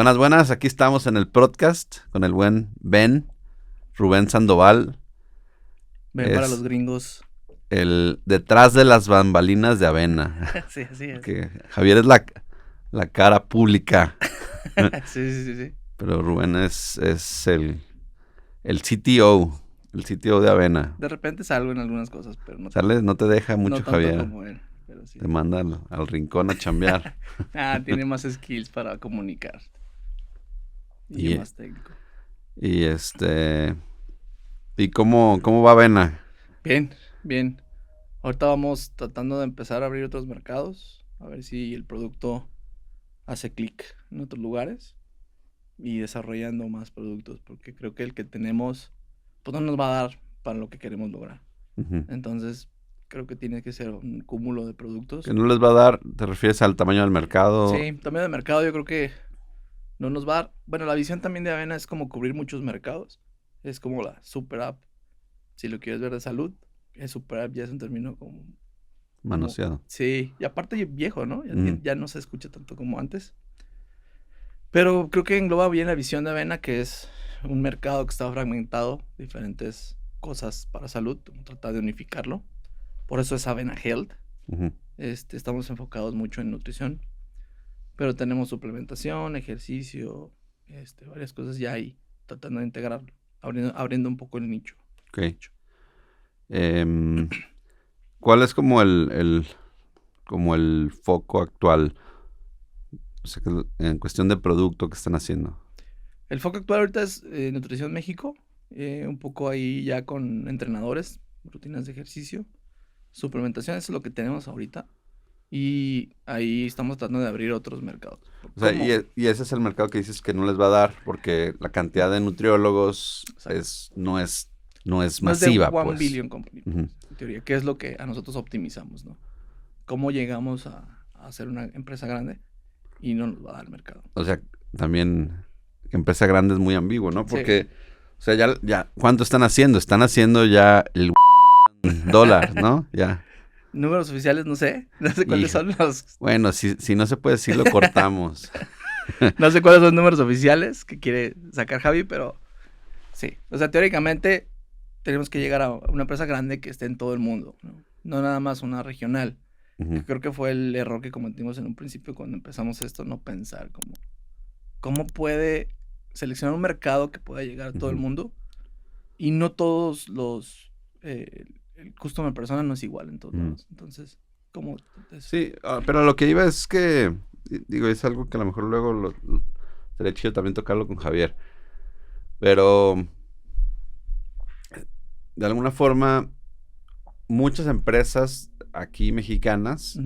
Buenas, buenas. Aquí estamos en el podcast con el buen Rubén Sandoval. Ven para los gringos. El detrás de las bambalinas de Avena. Sí, así es. Que Javier es la cara pública. Sí. Pero Rubén es el CTO. El CTO de Avena. De repente salgo en algunas cosas, pero no ¿Sales? No te deja mucho, no tanto Javier. como él, pero sí. Te manda al rincón a chambear. Tiene más skills para comunicar. Y más técnico. ¿Y cómo va Avena? Bien. Ahorita vamos tratando de empezar a abrir otros mercados. A ver si el producto hace clic en otros lugares. Y desarrollando más productos. Porque creo que el que tenemos, pues no nos va a dar para lo que queremos lograr. Uh-huh. Entonces, creo que tiene que ser un cúmulo de productos. ¿Que no les va a dar? ¿Te refieres al tamaño del mercado? Sí, tamaño de mercado yo creo que no nos va a dar. Bueno, la visión también de Avena es como cubrir muchos mercados. Es como la super app. Si lo quieres ver de salud, es super app ya es un término como manoseado. Sí, y aparte viejo, ¿no? Ya no se escucha tanto como antes. Pero creo que engloba bien la visión de Avena, que es un mercado que está fragmentado, diferentes cosas para salud, tratar de unificarlo. Por eso es Avena Health. Uh-huh. Estamos enfocados mucho en nutrición, pero tenemos suplementación, ejercicio, varias cosas ya ahí, tratando de integrarlo, abriendo un poco el nicho. Ok. ¿Cuál es como el foco actual? O sea, en cuestión de producto que están haciendo. El foco actual ahorita es Nutrición México, un poco ahí ya con entrenadores, rutinas de ejercicio, suplementación, eso es lo que tenemos ahorita. Y ahí estamos tratando de abrir otros mercados. O sea, y ese es el mercado que dices que no les va a dar porque la cantidad de nutriólogos no es masiva. Es de 1 pues. billion company, pues, en teoría, que es lo que a nosotros optimizamos, ¿no? ¿Cómo llegamos a ser una empresa grande y no nos va a dar el mercado? O sea, también empresa grande es muy ambiguo, ¿no? Porque, sí. O sea, ya, ¿cuánto están haciendo? Están haciendo ya el $1 billion, ¿no? Ya. Números oficiales, no sé cuáles son los... Bueno, si no se puede decir, lo cortamos. No sé cuáles son los números oficiales que quiere sacar Javi, pero sí. O sea, teóricamente tenemos que llegar a una empresa grande que esté en todo el mundo, no nada más una regional. Uh-huh. Creo que fue el error que cometimos en un principio cuando empezamos esto, no pensar cómo puede seleccionar un mercado que pueda llegar a todo el mundo y no todos los... el customer persona no es igual en todos lados. Entonces, ¿cómo? Sí, pero lo que iba es que, digo, es algo que a lo mejor luego sería chido también tocarlo con Javier. Pero, de alguna forma, muchas empresas aquí mexicanas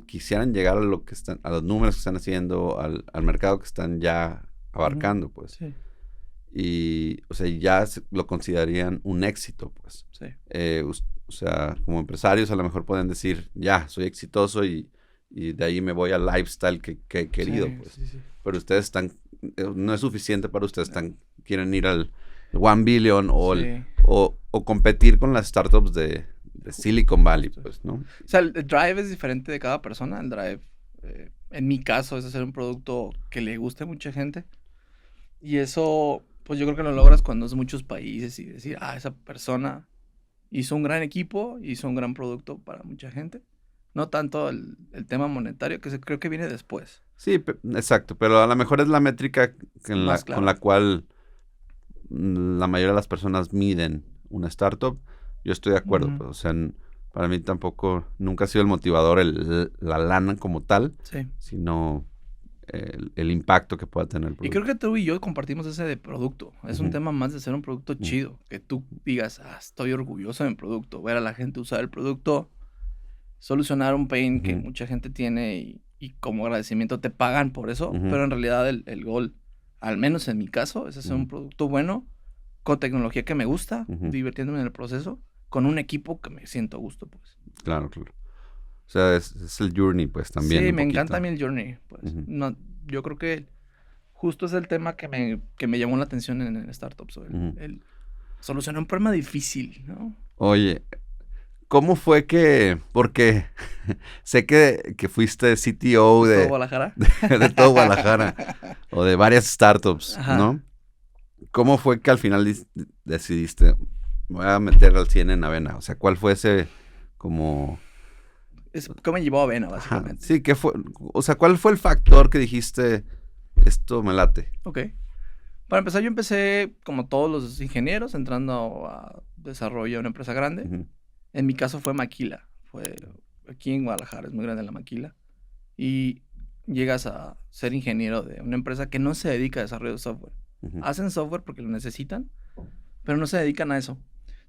quisieran llegar a a los números que están haciendo, al mercado que están ya abarcando, pues. Sí. Y, o sea, ya lo considerarían un éxito, pues. Sí. O sea, como empresarios a lo mejor pueden decir, ya, soy exitoso y de ahí me voy al lifestyle que he querido, pues. Sí. Pero ustedes no es suficiente para ustedes, quieren ir al 1 billion o competir con las startups de Silicon Valley, pues, ¿no? O sea, el drive es diferente de cada persona. El drive, en mi caso, es hacer un producto que le guste a mucha gente. Y eso, pues yo creo que lo logras cuando es muchos países y decir, esa persona hizo un gran equipo, hizo un gran producto para mucha gente. No tanto el tema monetario, que creo que viene después. Sí, exacto, pero a lo mejor es la métrica con la cual la mayoría de las personas miden una startup. Yo estoy de acuerdo, pues, o sea, para mí tampoco, nunca ha sido el motivador la lana como tal, sino el impacto que pueda tener el producto. Y creo que tú y yo compartimos ese de producto. Es un tema más de ser un producto chido. Que tú digas, estoy orgulloso de mi producto. Ver a la gente usar el producto, solucionar un pain que mucha gente tiene y como agradecimiento te pagan por eso. Pero en realidad el goal, al menos en mi caso, es hacer un producto bueno, con tecnología que me gusta, divirtiéndome en el proceso, con un equipo que me siento a gusto, pues. Claro. O sea, es el journey, pues, también. Sí, me encanta a mí el journey, pues. No, yo creo que justo es el tema que me llamó la atención en startups. El solucionar un problema difícil, ¿no? Oye, ¿Cómo fue que, porque sé que fuiste CTO ¿De todo Guadalajara? de todo Guadalajara, o de varias startups, Ajá. ¿no? ¿Cómo fue que al final decidiste, me voy a meter al 100 en Avena? O sea, ¿cuál fue ese, como... ¿Cómo me llevó a Avena, Ajá, básicamente? sí, ¿qué fue? O sea, ¿cuál fue el factor que dijiste, esto me late? Ok. Para empezar, yo empecé como todos los ingenieros, entrando a desarrollo de una empresa grande. Ujú. En mi caso fue Maquila. Fue aquí en Guadalajara, es muy grande la Maquila. Y llegas a ser ingeniero de una empresa que no se dedica a desarrollo de software. Ujú. Hacen software porque lo necesitan, pero no se dedican a eso.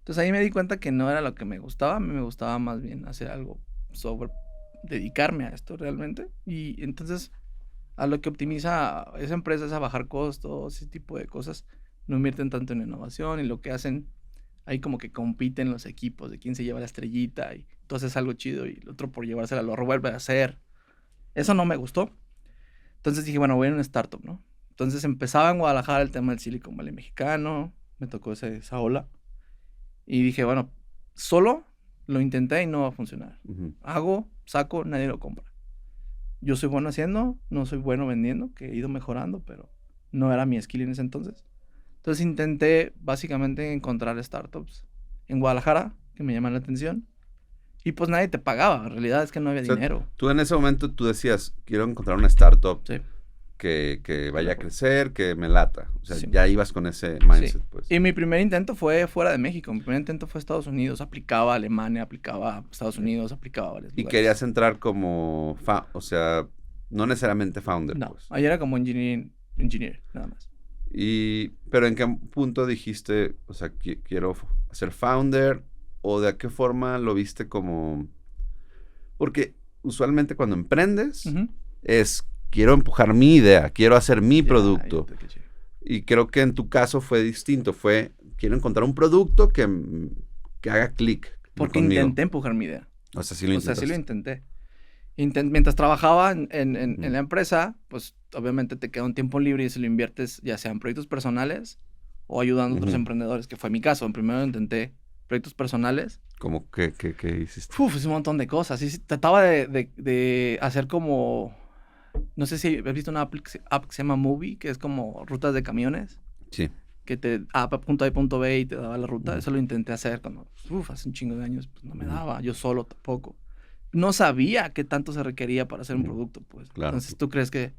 Entonces ahí me di cuenta que no era lo que me gustaba. A mí me gustaba más bien hacer algo software, dedicarme a esto realmente. Y entonces a lo que optimiza esa empresa es a bajar costos, ese tipo de cosas. No invierten tanto en innovación y lo que hacen, ahí como que compiten los equipos de quién se lleva la estrellita y tú haces algo chido y el otro por llevársela lo vuelve a hacer. Eso no me gustó. Entonces dije, bueno, voy a una startup, ¿no? Entonces empezaba en Guadalajara el tema del Silicon Valley mexicano, me tocó esa ola. Y dije, bueno, solo lo intenté y no va a funcionar. Ujú. Hago, saco, nadie lo compra. Yo soy bueno haciendo, no soy bueno vendiendo, que he ido mejorando, pero no era mi skill en ese entonces. Entonces intenté básicamente encontrar startups en Guadalajara que me llaman la atención. Y pues nadie te pagaba, en realidad es que no había O sea, dinero. tú en ese momento tú decías, quiero encontrar una startup Sí, que vaya a crecer, que me lata. O sea, Sí. ya ibas con ese mindset, sí. pues. Y mi primer intento fue fuera de México. Mi primer intento fue Estados Unidos. Aplicaba a Alemania, aplicaba a Estados Unidos, aplicaba a varios Y lugares. querías entrar como, o sea, no necesariamente founder, No, pues. ahí era como engineer, nada más. Pero ¿en qué punto dijiste, o sea, quiero ser founder? ¿O de qué forma lo viste como...? Porque usualmente cuando emprendes Ujú. es, quiero empujar mi idea, quiero hacer mi Ya, producto. ya te caché. Y creo que en tu caso fue distinto, quiero encontrar un producto que haga clic Porque conmigo. intenté empujar mi idea. O sea, sí lo O sea, sí lo intentaste. intenté. Mientras trabajaba en Ujú. la empresa, pues obviamente te queda un tiempo libre y si lo inviertes ya sea en proyectos personales o ayudando a otros Ujú. emprendedores, que fue mi caso. Primero intenté proyectos personales. ¿Cómo que hiciste? Uf, es un montón de cosas. Sí, trataba de hacer como... No sé si has visto una app que se llama Movie, que es como rutas de camiones, Sí. que te a punto A y punto B y te daba la ruta. Ujú. Eso lo intenté hacer cuando, hace un chingo de años, pues no me Ujú. daba. Yo solo tampoco. No sabía qué tanto se requería para hacer un Ujú. producto, pues. Claro. Entonces tú crees que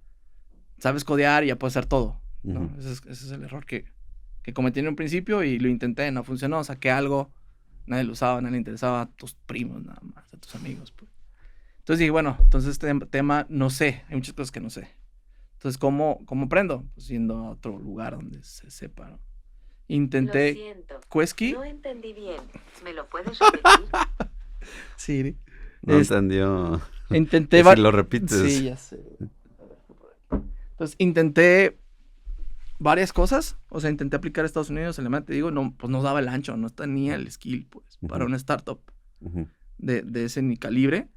sabes codear y ya puedes hacer todo, ¿no? Ujú. Ese es el error que cometí en un principio y lo intenté, no funcionó. Saqué algo, nadie lo usaba, nadie le interesaba, a tus primos nada más, a tus amigos, pues. Entonces dije, bueno, entonces este tema no sé, hay muchas cosas que no sé. Entonces, ¿cómo aprendo? Pues yendo a otro lugar donde se sepa, ¿no? Intenté... Lo siento. ¿Quesky? No entendí bien. ¿Me lo puedes repetir? Sí. No entendió. Intenté... Que si lo repites. Sí, ya sé. Entonces, intenté varias cosas. O sea, intenté aplicar a Estados Unidos, Alemania, te digo, no, pues no daba el ancho, no tenía el skill, pues, para Ujú. una startup Ujú. de ese ni calibre.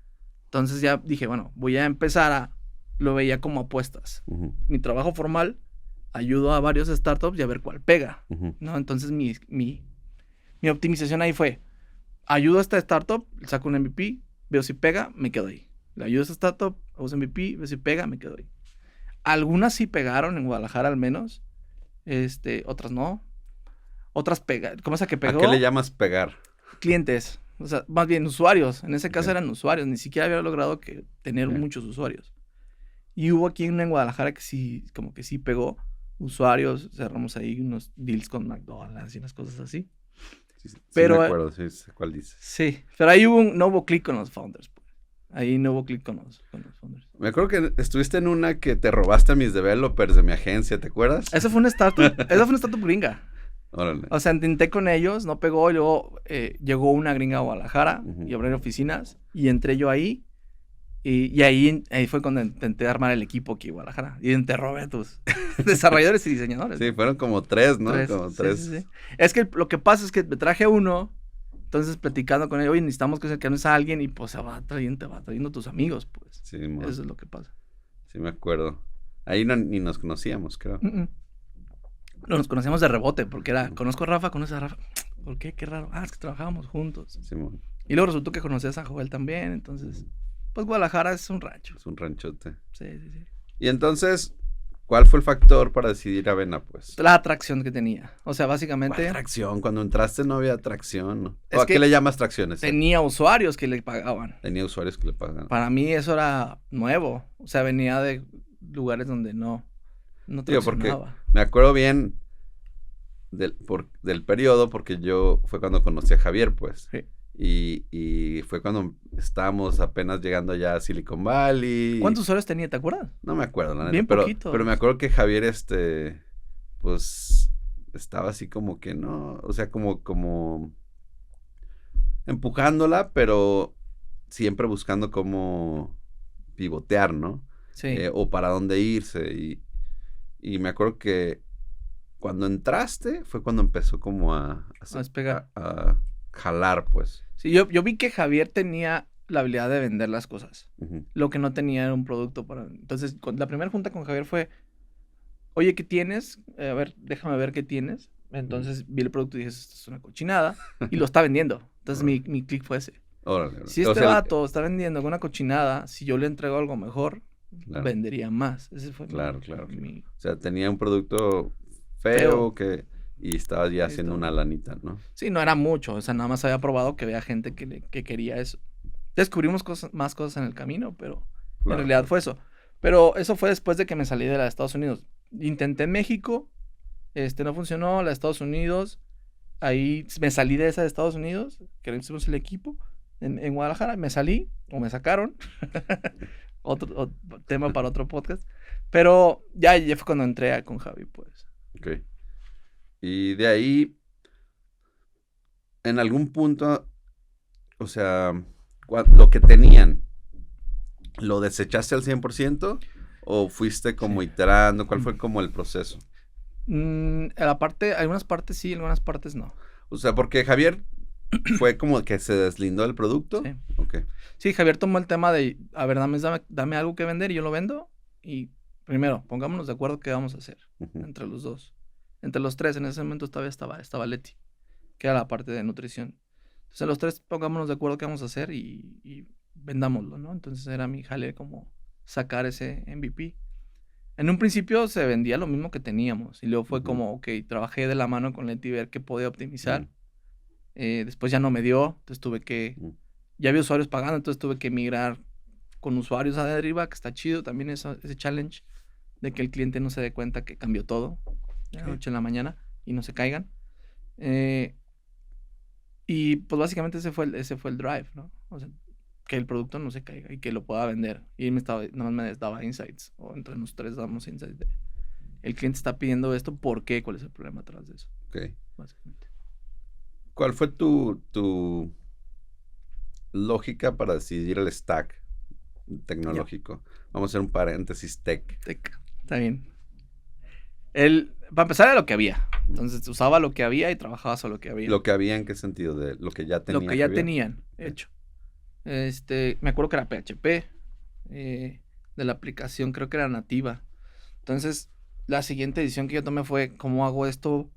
Entonces ya dije, bueno, voy a empezar a... Lo veía como apuestas. Ujú. Mi trabajo formal, ayudo a varios startups y a ver cuál pega, Ujú. ¿no? Entonces mi optimización ahí fue, ayudo a esta startup, saco un MVP, veo si pega, me quedo ahí. Le ayudo a esta startup, hago ese MVP, veo si pega, me quedo ahí. Algunas sí pegaron en Guadalajara al menos, otras no. Otras pegaron. ¿Cómo es la que pegó? ¿A qué le llamas pegar? Clientes, o sea, más bien usuarios. En ese caso Ok. eran usuarios, ni siquiera había logrado tener Ok. muchos usuarios. Y hubo aquí una en Guadalajara que sí, como que sí pegó usuarios, cerramos ahí unos deals con McDonald's y unas cosas así. Sí, sí Pero, me acuerdo, sí sé cuál dices. Sí, pero ahí no hubo clic con los founders. Pues. Ahí no hubo clic con los founders. Me acuerdo que estuviste en una que te robaste a mis developers de mi agencia, ¿te acuerdas? Esa fue una startup gringa. Órale. O sea, intenté con ellos, no pegó, y luego llegó una gringa a Guadalajara Ujú. y abrió oficinas, y entré yo ahí, y ahí fue cuando intenté armar el equipo aquí en Guadalajara, y interrogué a tus desarrolladores y diseñadores. Sí, fueron como 3, ¿no? Tres, Como sí, 3. sí, sí. Es que lo que pasa es que me traje uno, entonces platicando con él, oye, necesitamos que acercarnos a alguien, y pues te va trayendo tus amigos, pues. Sí, Eso es lo que pasa. Sí, me acuerdo. Ahí ni nos conocíamos, creo. No, nos conocíamos de rebote, porque conozco a Rafa, conoces a Rafa. ¿Por qué? Qué raro. Es que trabajábamos juntos. Simón. Y luego resultó que conocías a Joel también, entonces, pues Guadalajara es un rancho. Es un ranchote. Sí. Y entonces, ¿cuál fue el factor para decidir Avena, pues? La atracción que tenía. O sea, básicamente... ¿Cuál atracción? Cuando entraste no había atracción. Es ¿O a que qué le llamas tracciones? Tenía usuarios que le pagaban. Tenía usuarios que le pagaban. Para mí eso era nuevo. O sea, venía de lugares donde no traccionaba. Porque me acuerdo bien del periodo, porque fue cuando conocí a Javier, pues. Sí. Y fue cuando estábamos apenas llegando ya a Silicon Valley. ¿Cuántos usuarios tenía? ¿Te acuerdas? No me acuerdo, la neta. Bien poquito. Pero me acuerdo que Javier, pues, estaba así como que no, o sea, como empujándola, pero siempre buscando cómo pivotear, ¿no? Sí. O para dónde irse. Y me acuerdo que cuando entraste fue cuando empezó como a despegar. A jalar, pues. Sí, yo vi que Javier tenía la habilidad de vender las cosas. Uh-huh. Lo que no tenía era un producto para... Entonces, la primera junta con Javier fue, oye, ¿qué tienes? A ver, déjame ver qué tienes. Entonces vi el producto y dije, esto es una cochinada. Y lo está vendiendo. Entonces mi clic fue ese. Órale. Si vato está vendiendo con una cochinada, si yo le entrego algo mejor, claro, vendería más. Ese fue claro. O sea, tenía un producto feo. Y estaba ya haciendo una lanita, ¿no? Sí, no era mucho. O sea, nada más había probado que había gente que quería eso. Descubrimos más cosas en el camino, pero claro, en realidad fue eso. Pero eso fue después de que me salí de la de Estados Unidos. Intenté en México, no funcionó. La de Estados Unidos, ahí me salí de esa de Estados Unidos, que hicimos el equipo en Guadalajara. Me salí, o me sacaron. otro tema para otro podcast. Pero ya fue cuando entré con Javi, pues. Ok. Y de ahí, en algún punto, o sea, lo que tenían, ¿lo desechaste al 100%? ¿O fuiste como iterando? ¿Cuál fue como el proceso? Algunas partes sí, algunas partes no. O sea, porque Javier fue como que se deslindó del producto. Sí. Okay. Sí, Javier tomó el tema de, a ver, dame algo que vender y yo lo vendo. Y primero, pongámonos de acuerdo qué vamos a hacer entre los dos. Entre los tres, en ese momento todavía estaba Leti, que era la parte de nutrición. Entonces, los tres pongámonos de acuerdo qué vamos a hacer y vendámoslo, ¿no? Entonces, era mi jale como sacar ese MVP. En un principio se vendía lo mismo que teníamos. Y luego fue como, ok, trabajé de la mano con Leti ver qué podía optimizar. Después ya no me dio, entonces tuve que... Ya había usuarios pagando, entonces tuve que migrar con usuarios a Deriva, que está chido también ese challenge de que el cliente no se dé cuenta que cambió todo. De la noche en la mañana y no se caigan. Y pues básicamente ese fue el drive, ¿no? O sea, que el producto no se caiga y que lo pueda vender. Y nada más me daba insights, o entre los tres damos insights de el cliente está pidiendo esto, ¿por qué? ¿Cuál es el problema atrás de eso? Ok. Básicamente. ¿Cuál fue tu lógica para decidir el stack tecnológico? Vamos a hacer un paréntesis tech. Está bien. Para empezar era lo que había. Entonces usaba lo que había y trabajaba sobre lo que había. ¿Lo que había en qué sentido? ¿De lo que ya tenían? Lo que ya tenían hecho. Me acuerdo que era PHP. De la aplicación creo que era nativa. Entonces la siguiente decisión que yo tomé fue cómo hago esto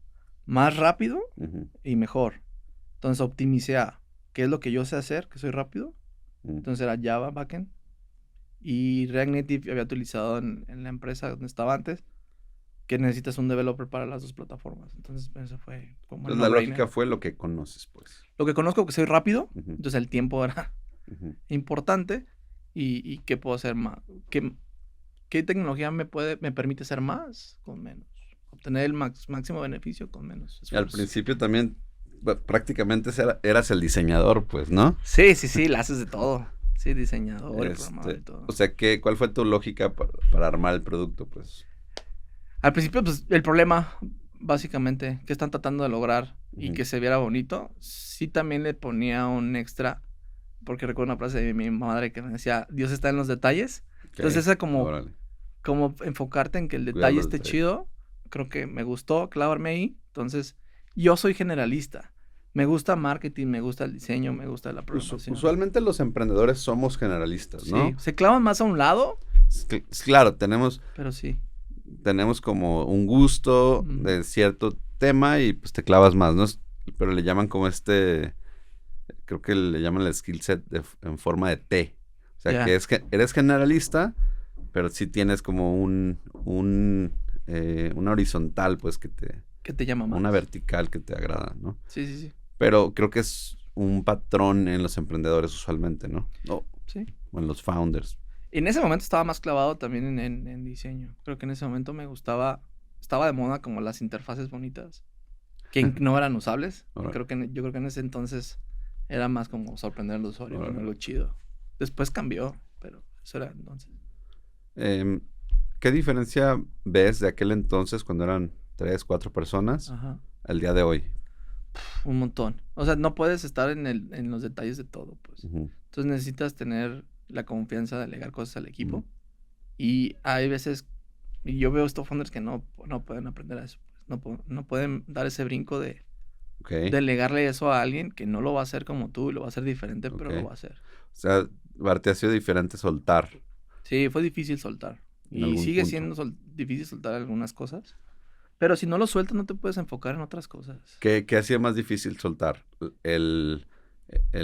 más rápido y mejor. Entonces optimicé a qué es lo que yo sé hacer, que soy rápido. Entonces era Java backend. Y React Native había utilizado en la empresa donde estaba antes, que necesitas un developer para las dos plataformas. Entonces, eso fue como... Entonces, la lógica fue lo que conoces, pues. Lo que conozco, que soy rápido, entonces el tiempo era importante. Y qué puedo hacer más. ¿Qué tecnología me permite hacer más con menos? Obtener el máximo beneficio con menos esfuerzo. Y al principio también prácticamente eras el diseñador, pues, ¿no? Sí, la haces de todo. Sí, diseñador, programador y todo. O sea, ¿cuál fue tu lógica para armar el producto, pues? Al principio, pues, el problema, básicamente, que están tratando de lograr y que se viera bonito, sí también le ponía un extra, porque recuerdo una frase de mi madre que me decía, Dios está en los detalles. Okay. Entonces, esa como enfocarte en que el detalle esté chido, creo que me gustó clavarme ahí. Entonces, yo soy generalista. Me gusta marketing, me gusta el diseño, me gusta la programación. Usualmente los emprendedores somos generalistas, ¿no? Sí, se clavan más a un lado. Claro, tenemos... Pero sí. Tenemos como un gusto de cierto tema y pues te clavas más, ¿no? Pero le llaman como creo que le llaman el skill set en forma de T. O sea, que eres generalista, pero sí tienes como una horizontal, pues, que te llama más. Una vertical que te agrada, ¿no? Sí. Pero creo que es un patrón en los emprendedores usualmente, ¿no? Sí. O en los founders. En ese momento estaba más clavado también en diseño. Creo que en ese momento me gustaba, estaba de moda como las interfaces bonitas, que no eran usables. Yo creo que en ese entonces era más como sorprender al usuario, con algo chido. Después cambió, pero eso era entonces. ¿Qué diferencia ves de aquel entonces cuando eran 3, 4 personas al día de hoy? Un montón. O sea, no puedes estar en los detalles de todo, pues. Entonces necesitas tener la confianza de delegar cosas al equipo. Y hay veces, y yo veo estos founders que no pueden aprender a eso. Pues. No pueden dar ese brinco de delegarle eso a alguien que no lo va a hacer como tú, y lo va a hacer diferente, pero lo va a hacer. O sea, te ha sido diferente soltar. Sí, fue difícil soltar. Y sigue siendo difícil soltar algunas cosas. Pero si no lo sueltas, no te puedes enfocar en otras cosas. ¿Qué hacía más difícil soltar? ¿El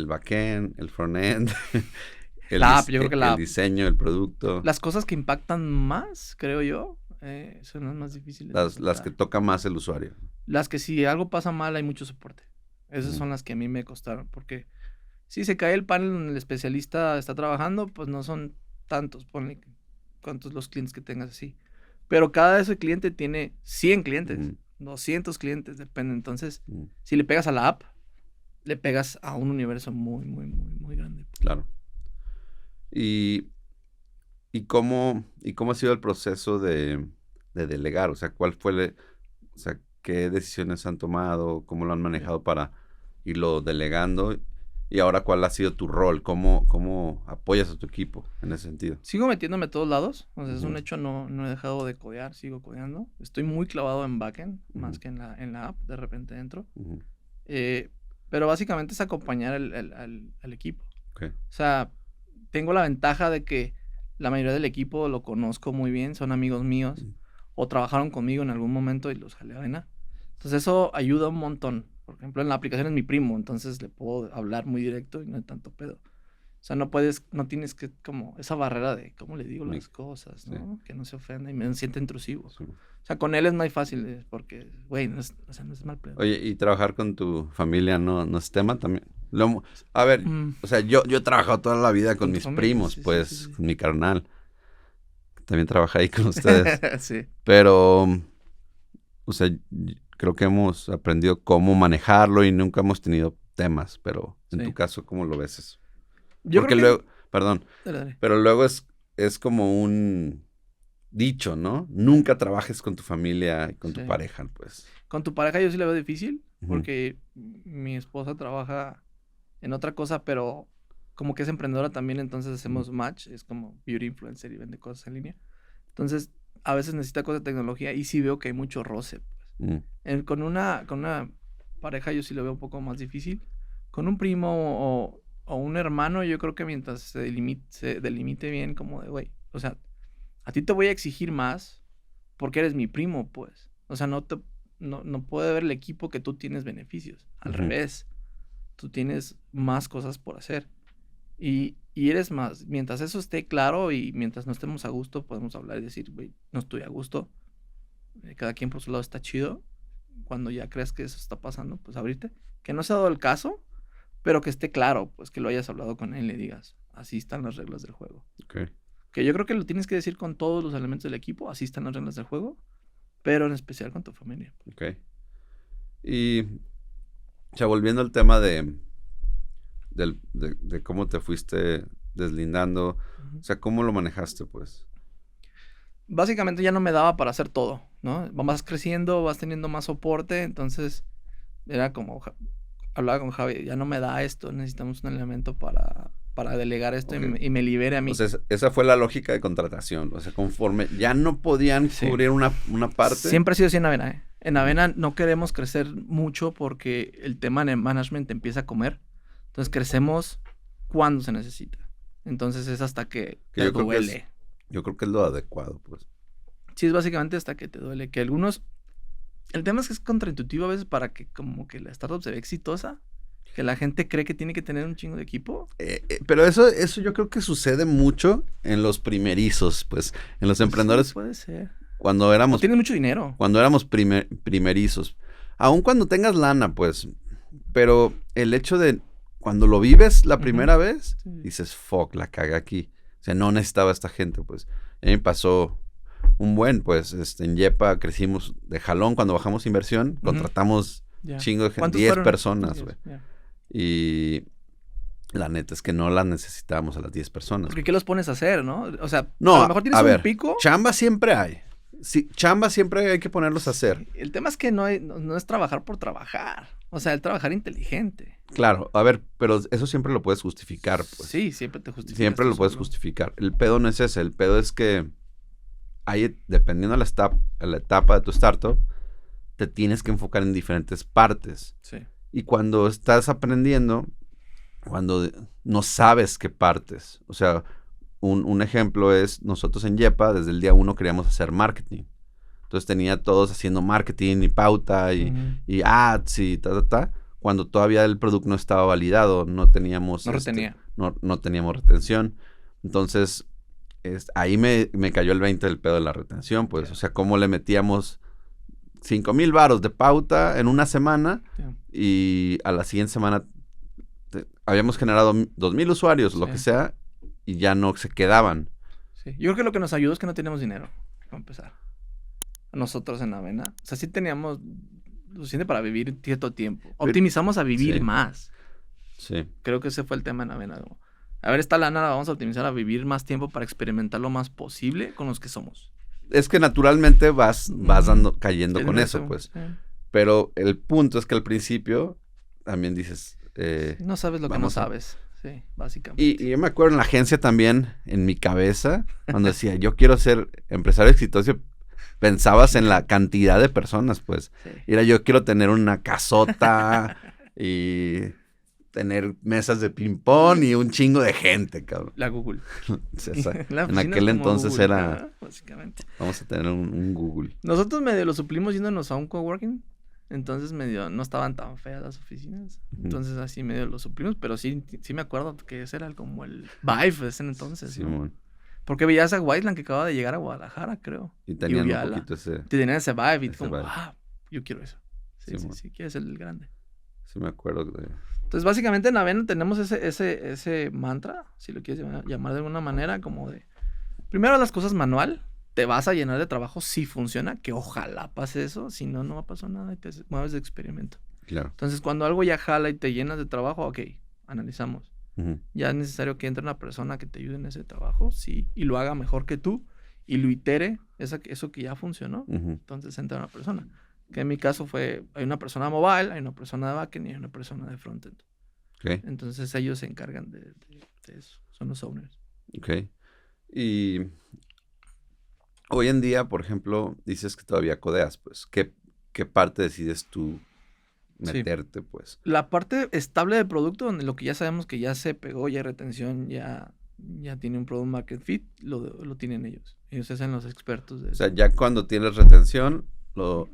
backend, el frontend, el diseño, el producto? Las cosas que impactan más, creo yo, son las más difíciles. Las que toca más el usuario. Las que si algo pasa mal hay mucho soporte. Esas son las que a mí me costaron. Porque si se cae el panel donde el especialista está trabajando, pues no son tantos. Ponle cuántos los clientes que tengas así. Pero cada ese cliente tiene 100 clientes, 200 clientes, depende. Entonces, si le pegas a la app, le pegas a un universo muy, muy, muy, muy grande. Claro. ¿Y cómo ha sido el proceso de delegar? O sea, ¿qué decisiones han tomado? ¿Cómo lo han manejado para irlo delegando? Y ahora, ¿cuál ha sido tu rol? ¿Cómo apoyas a tu equipo en ese sentido? Sigo metiéndome a todos lados. O sea, es un hecho, no he dejado de codear, sigo codeando. Estoy muy clavado en backend, más que en la app, de repente entro. Pero básicamente es acompañar al equipo. O sea, tengo la ventaja de que la mayoría del equipo lo conozco muy bien, son amigos míos, o trabajaron conmigo en algún momento y los jalé a vena. Entonces eso ayuda un montón. Por ejemplo, en la aplicación es mi primo, entonces le puedo hablar muy directo y no hay tanto pedo. O sea, no tienes que, como, esa barrera de cómo le digo las cosas, ¿no? Sí. Que no se ofenda y me siente intrusivo. Sí. O sea, con él es más fácil porque, güey, no es mal pedo. Oye, ¿y trabajar con tu familia no es tema también? A ver, o sea, yo he trabajado toda la vida con mis primos, sí, pues, con mi carnal. También trabajé ahí con ustedes. Sí. Pero, o sea, creo que hemos aprendido cómo manejarlo y nunca hemos tenido temas, pero en tu caso, ¿cómo lo ves eso? Porque luego, dale. Pero luego es como un dicho, ¿no? Nunca trabajes con tu familia y con tu pareja, pues. Con tu pareja yo sí la veo difícil, porque mi esposa trabaja en otra cosa, pero como que es emprendedora también, entonces hacemos match, es como beauty influencer y vende cosas en línea. Entonces, a veces necesita cosas de tecnología y sí veo que hay mucho roce. Con una pareja yo sí lo veo un poco más difícil. Con un primo o un hermano, yo creo que mientras se delimite bien, como de, güey, o sea, a ti te voy a exigir más porque eres mi primo, pues. O sea, no puede ver el equipo que tú tienes beneficios. Al revés, tú tienes más cosas por hacer. Y eres más, mientras eso esté claro y mientras no estemos a gusto, podemos hablar y decir, güey, no estoy a gusto. Cada quien por su lado está chido. Cuando ya creas que eso está pasando, pues abrirte. Que no se ha dado el caso, pero que esté claro, pues que lo hayas hablado con él y le digas, así están las reglas del juego. Que yo creo que lo tienes que decir con todos los elementos del equipo, así están las reglas del juego, pero en especial con tu familia. Y, o sea, volviendo al tema de cómo te fuiste deslindando, o sea, ¿cómo lo manejaste, pues? Básicamente ya no me daba para hacer todo, ¿no? Vas creciendo, vas teniendo más soporte, entonces era como, hablaba con Javi, ya no me da esto, necesitamos un elemento para delegar esto y me libere a mí. O sea, esa fue la lógica de contratación, o sea, conforme ya no podían cubrir una parte. Siempre ha sido así en Avena, ¿eh? En Avena no queremos crecer mucho porque el tema de management empieza a comer, entonces crecemos cuando se necesita, entonces es hasta que te duele. Yo creo que es lo adecuado, pues. Sí, es básicamente hasta que te duele. Que algunos... El tema es que es contraintuitivo a veces para que como que la startup se ve exitosa. Que la gente cree que tiene que tener un chingo de equipo. Pero eso yo creo que sucede mucho en los primerizos, pues, en los emprendedores. Sí, puede ser. Cuando éramos... O tienes mucho dinero. Cuando éramos primerizos. Aun cuando tengas lana, pues. Pero el hecho de cuando lo vives la primera vez, dices, fuck, la cagué aquí. O sea, no necesitaba esta gente, pues. A mí me pasó un buen, pues, en Yepa crecimos de jalón cuando bajamos inversión, contratamos chingo de gente, 10 personas, güey. Y la neta es que no las necesitábamos a las 10 personas. Porque ¿qué los pones a hacer, no? O sea, no, a lo mejor tienes un pico. Chamba siempre hay. Sí, chamba siempre hay que ponerlos a hacer. El tema es que no es trabajar por trabajar. O sea, el trabajar inteligente. Claro, a ver, pero eso siempre lo puedes justificar, pues. Sí, siempre te justificas. Siempre lo puedes justificar. El pedo no es ese, el pedo es que ahí, dependiendo de la etapa de tu startup, te tienes que enfocar en diferentes partes. Sí. Y cuando estás aprendiendo, cuando no sabes qué partes, o sea, un ejemplo es, nosotros en Yepa, desde el día 1 queríamos hacer marketing. Entonces tenía todos haciendo marketing y pauta y ads y cuando todavía el producto no estaba validado, no teníamos... No teníamos retención. Entonces, ahí me cayó el 20 del pedo de la retención, pues. O sea, cómo le metíamos 5,000 varos de pauta en una semana y a la siguiente semana habíamos generado 2,000 usuarios, lo que sea, y ya no se quedaban. Sí. Yo creo que lo que nos ayudó es que no teníamos dinero, para empezar. Nosotros en Avena. O sea, sí teníamos lo suficiente para vivir cierto tiempo. Optimizamos a vivir más. Sí. Creo que ese fue el tema en Avena. A ver, esta lana la vamos a optimizar a vivir más tiempo para experimentar lo más posible con los que somos. Es que naturalmente vas cayendo con eso, pues. Pero el punto es que al principio también dices... no sabes lo que no sabes. Sí, básicamente. Y yo me acuerdo en la agencia también, en mi cabeza, cuando decía, yo quiero ser empresario exitoso, pensabas en la cantidad de personas, pues. Sí. Era, yo quiero tener una casota y tener mesas de ping-pong y un chingo de gente, cabrón. La Google. En aquel entonces Google, era... básicamente. Vamos a tener un Google. Nosotros medio lo suplimos yéndonos a un coworking. Entonces medio no estaban tan feas las oficinas. Entonces así medio lo suplimos. Pero sí me acuerdo que ese era como el vibe de ese entonces. Sí, ¿no? Porque veías a Whiteland que acababa de llegar a Guadalajara, creo. Y tenían un poquito ese... Tenían ese vibe y como, yo quiero eso. Sí, quiero ser el grande. Sí me acuerdo de... Entonces, básicamente en Avena tenemos ese mantra, si lo quieres llamar de alguna manera, como de... Primero las cosas manual, te vas a llenar de trabajo si funciona, que ojalá pase eso, si no, no va a pasar nada y te mueves de experimento. Claro. Entonces, cuando algo ya jala y te llenas de trabajo, ok, analizamos. Ya es necesario que entre una persona que te ayude en ese trabajo, sí, y lo haga mejor que tú, y lo itere, eso que ya funcionó. Entonces entra una persona. Que en mi caso hay una persona mobile, hay una persona de backend y hay una persona de frontend. Okay. Entonces ellos se encargan de eso, son los owners. Ok. Y hoy en día, por ejemplo, dices que todavía codeas, pues, ¿qué parte decides tú meterte, pues? La parte estable del producto, donde lo que ya sabemos que ya se pegó, ya hay retención, ya tiene un product market fit, lo tienen ellos. Ellos hacen los expertos de eso. O sea, ya cuando tienes retención,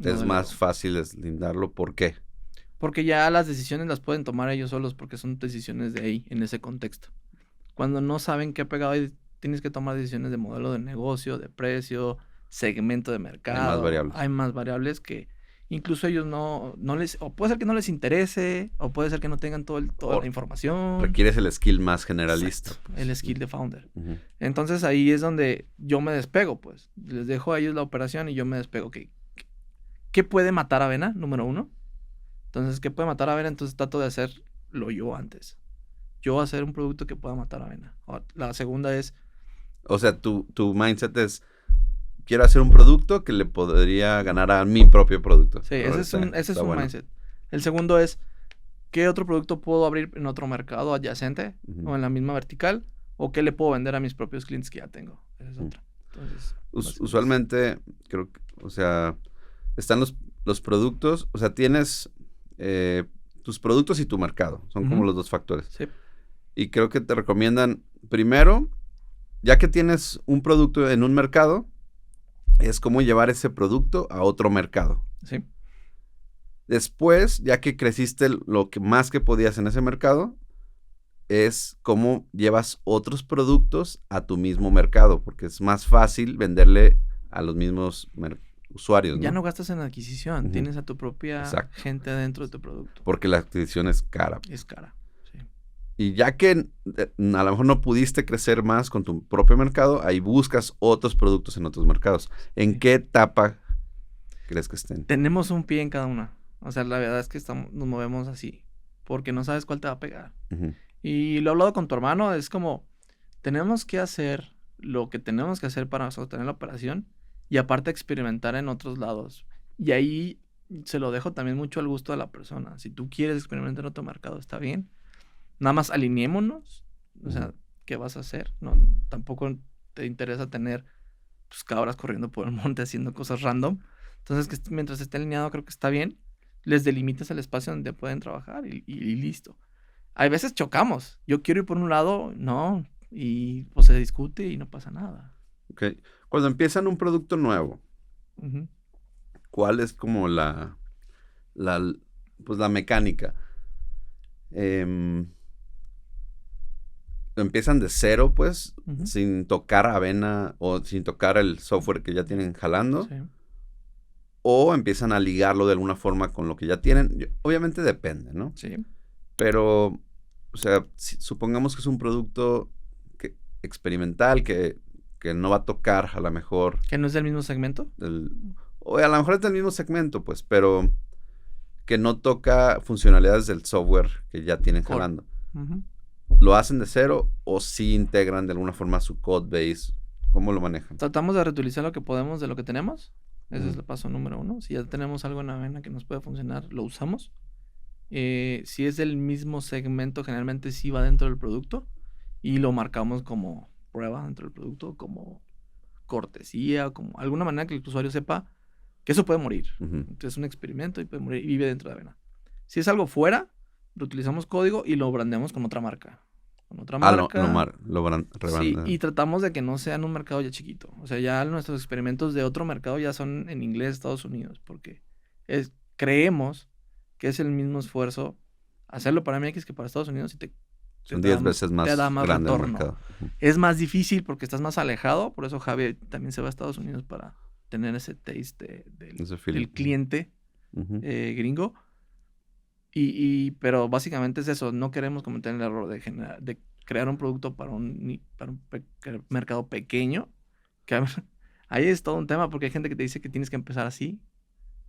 es más fácil deslindarlo. ¿Por qué? Porque ya las decisiones las pueden tomar ellos solos, porque son decisiones de ahí, en ese contexto. Cuando no saben qué ha pegado, tienes que tomar decisiones de modelo de negocio, de precio, segmento de mercado. Hay más variables que incluso ellos no les... O puede ser que no les interese, o puede ser que no tengan toda la información. Requieres el skill más generalista. Exacto, pues, el skill de founder. Entonces ahí es donde yo me despego, pues. Les dejo a ellos la operación y yo me despego. ¿Qué puede matar a Avena? Número 1. Entonces, ¿qué puede matar a Avena? Entonces trato de hacerlo yo antes. Yo hacer un producto que pueda matar a Avena. La segunda es... O sea, tu mindset es... Quiero hacer un producto que le podría ganar a mi propio producto. Sí, ese es un mindset. El segundo es, ¿qué otro producto puedo abrir en otro mercado adyacente o en la misma vertical? ¿O qué le puedo vender a mis propios clientes que ya tengo? Esa es otra. Entonces, usualmente, creo que, o sea, están los productos, o sea, tienes tus productos y tu mercado. Son como los dos factores. Sí. Y creo que te recomiendan, primero, ya que tienes un producto en un mercado, es cómo llevar ese producto a otro mercado. Sí. Después, ya que creciste lo que más que podías en ese mercado, es cómo llevas otros productos a tu mismo mercado, porque es más fácil venderle a los mismos usuarios, ¿no? Ya no gastas en adquisición, Ujú. tienes a tu propia Exacto. gente dentro de tu producto. Porque la adquisición es cara. Es cara, sí. Y ya que a lo mejor no pudiste crecer más con tu propio mercado, ahí buscas otros productos en otros mercados. ¿En Sí. qué etapa crees que estén? Tenemos un pie en cada una. O sea, la verdad es que nos movemos así, porque no sabes cuál te va a pegar. Ujú. Y lo he hablado con tu hermano, es como, tenemos que hacer lo que tenemos que hacer para sostener la operación y aparte experimentar en otros lados. Y ahí se lo dejo también mucho al gusto de la persona. Si tú quieres experimentar en otro mercado, está bien. Nada más alineémonos. O sea, Ujú. ¿qué vas a hacer? No, tampoco te interesa tener tus cabras corriendo por el monte haciendo cosas random. Entonces, mientras esté alineado, creo que está bien. Les delimitas el espacio donde pueden trabajar y listo. Hay veces chocamos. Yo quiero ir por un lado, no. Y pues se discute y no pasa nada. Ok. Cuando empiezan un producto nuevo, Ujú. ¿cuál es como pues la mecánica? Empiezan de cero, pues, Ujú. sin tocar Avena o sin tocar el software que ya tienen jalando, Sí. o empiezan a ligarlo de alguna forma con lo que ya tienen. Obviamente depende, ¿no? Sí. Pero, o sea, supongamos que es un producto experimental que no va a tocar a lo mejor, ¿Que no es del mismo segmento? o a lo mejor es del mismo segmento, pues, pero que no toca funcionalidades del software que ya tienen Core. jalando. Ujú. ¿Lo hacen de cero o sí integran de alguna forma su code base? ¿Cómo lo manejan? Tratamos de reutilizar lo que podemos de lo que tenemos. Ese es Ujú. el paso número 1. Si ya tenemos algo en Avena que nos puede funcionar, lo usamos. Si es del mismo segmento, generalmente sí va dentro del producto y lo marcamos como prueba dentro del producto, como cortesía, como alguna manera que el usuario sepa que eso puede morir. Ujú. Entonces es un experimento y puede morir y vive dentro de Avena. Si es algo fuera, reutilizamos código y lo brandeamos con otra marca. Con otra marca. Sí, rebrandean. y tratamos de que no sea en un mercado ya chiquito. O sea, ya nuestros experimentos de otro mercado ya son en inglés, Estados Unidos, porque creemos que es el mismo esfuerzo hacerlo para MX que para Estados Unidos y Son 10 veces más te da más grande el retorno. mercado. Ujú. Es más difícil porque estás más alejado, por eso Javi también se va a Estados Unidos para tener ese taste Ese feeling. del cliente Ujú. gringo. Pero básicamente es eso, no queremos cometer el error de crear un producto para un mercado pequeño, que ahí es todo un tema porque hay gente que te dice que tienes que empezar así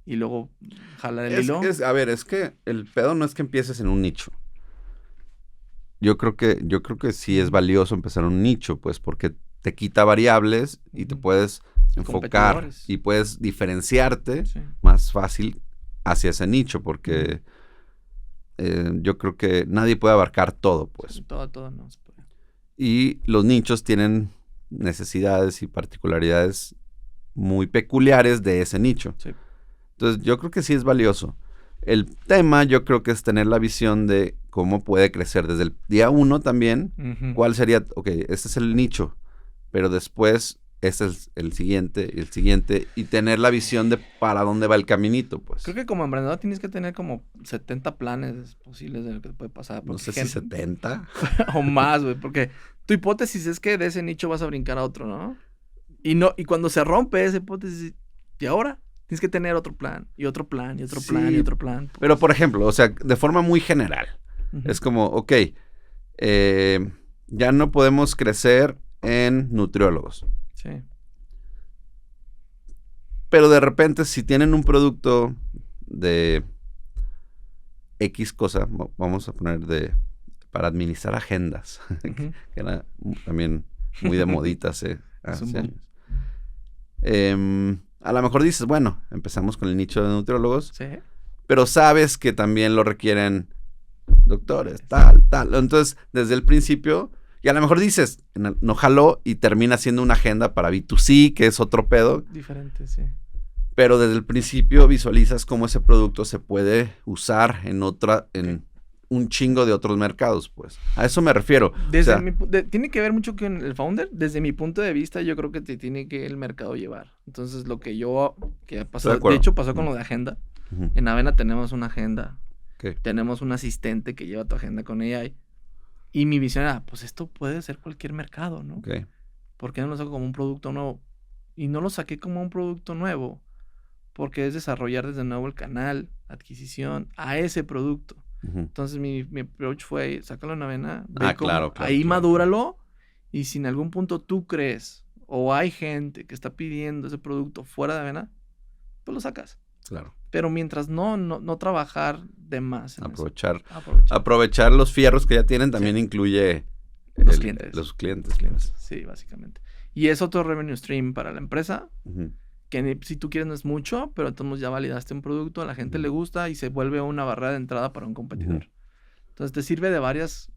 y luego jalar el hilo. A ver, es que el pedo no es que empieces en un nicho. Yo creo que sí es valioso empezar en un nicho, pues, porque te quita variables y te Ujú. puedes enfocar Competidores. y puedes diferenciarte Sí. más fácil hacia ese nicho, porque yo creo que nadie puede abarcar todo, pues. Sí, todo no se puede. Y los nichos tienen necesidades y particularidades muy peculiares de ese nicho. Sí. Entonces, yo creo que sí es valioso. El tema, yo creo que es tener la visión de cómo puede crecer desde el día 1 también. Ujú. ¿Cuál sería? Ok, este es el nicho, pero después este es el siguiente, y tener la visión de para dónde va el caminito, pues. Creo que como emprendedor tienes que tener como 70 planes posibles de lo que te puede pasar. No sé porque si 70. o más, güey, porque tu hipótesis es que de ese nicho vas a brincar a otro, ¿no? Y cuando se rompe esa hipótesis, ¿y ahora? Tienes que tener otro plan, y otro plan, y otro Sí, plan, y otro plan. Pues. Pero, por ejemplo, o sea, de forma muy general, Ujú. es como, ok, ya no podemos crecer en nutriólogos. Sí. Pero de repente, si tienen un producto de X cosa, vamos a poner para administrar agendas, Ujú. que era también muy de modita hace Es un boom. años. A lo mejor dices, bueno, empezamos con el nicho de nutriólogos, Sí. pero sabes que también lo requieren doctores, tal. Entonces, desde el principio, y a lo mejor dices, no jaló y termina siendo una agenda para B2C, que es otro pedo, Diferente, sí. pero desde el principio visualizas cómo ese producto se puede usar en un chingo de otros mercados, pues. A eso me refiero. Desde O sea, tiene que ver mucho con el founder. Desde mi punto de vista, yo creo que te tiene que el mercado llevar. Entonces, lo que ha pasado, acuerdo. de hecho, pasó con lo de agenda. Ujú. En Avena tenemos una agenda. Ok. Tenemos un asistente que lleva tu agenda con AI. Y mi visión era, pues esto puede ser cualquier mercado, ¿no? Ok. ¿Por qué no lo saco como un producto nuevo? Y no lo saqué como un producto nuevo, porque es desarrollar desde nuevo el canal, adquisición, a ese producto. Ujú. Entonces mi approach fue, sácalo en Avena, ve Ah, cómo, claro, ahí claro. madúralo, y si en algún punto tú crees, o hay gente que está pidiendo ese producto fuera de Avena, pues lo sacas. Claro. Pero mientras no trabajar de más en eso. Aprovechar los fierros que ya tienen también incluye Los clientes. Los clientes. Los clientes, sí, básicamente. Y es otro revenue stream para la empresa, Ujú. que si tú quieres no es mucho, pero entonces ya validaste un producto, a la gente le gusta y se vuelve una barrera de entrada para un competidor. Entonces te sirve de varias